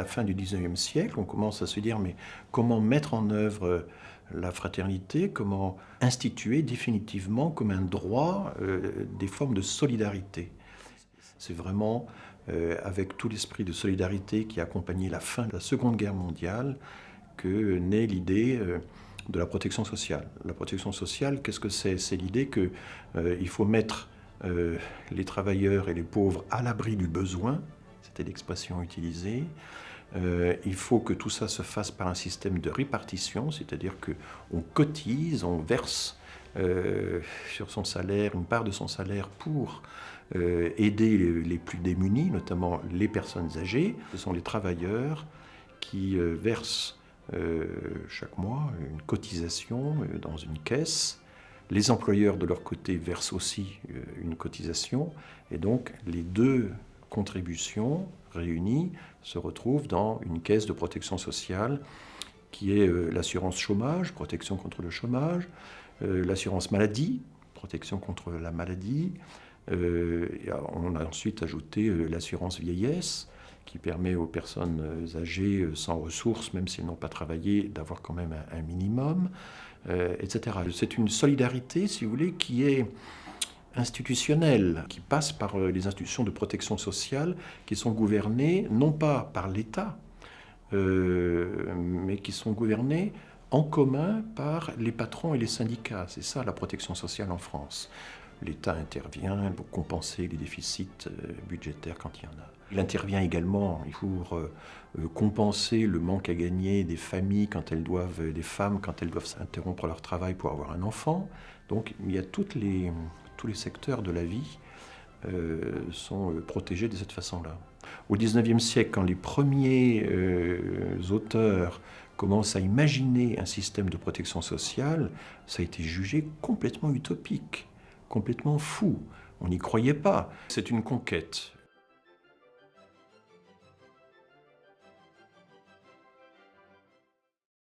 fin du XIXe siècle, on commence à se dire mais comment mettre en œuvre la fraternité, comment instituer définitivement comme un droit des formes de solidarité. C'est vraiment avec tout l'esprit de solidarité qui a accompagné la fin de la Seconde Guerre mondiale que naît l'idée de la protection sociale. La protection sociale, qu'est-ce que c'est? C'est l'idée qu'il faut mettre les travailleurs et les pauvres à l'abri du besoin, c'était l'expression utilisée. Il faut que tout ça se fasse par un système de répartition, c'est-à-dire qu'on cotise, on verse sur son salaire, une part de son salaire pour aider les plus démunis, notamment les personnes âgées. Ce sont les travailleurs qui versent chaque mois une cotisation dans une caisse. Les employeurs, de leur côté, versent aussi une cotisation. Et donc, les deux contributions réunies se retrouvent dans une caisse de protection sociale qui est l'assurance chômage, protection contre le chômage, l'assurance maladie, protection contre la maladie. On a ensuite ajouté l'assurance vieillesse, qui permet aux personnes âgées sans ressources, même si elles n'ont pas travaillé, d'avoir quand même un minimum, etc. C'est une solidarité, si vous voulez, qui est institutionnelle, qui passe par les institutions de protection sociale qui sont gouvernées non pas par l'État, mais qui sont gouvernées en commun par les patrons et les syndicats. C'est ça la protection sociale en France. L'État intervient pour compenser les déficits budgétaires quand il y en a. Il intervient également pour compenser le manque à gagner des familles des femmes quand elles doivent s'interrompre leur travail pour avoir un enfant. Donc il y a tous les secteurs de la vie sont protégés de cette façon-là. Au XIXe siècle, quand les premiers auteurs commencent à imaginer un système de protection sociale, ça a été jugé complètement utopique, complètement fou. On n'y croyait pas. C'est une conquête.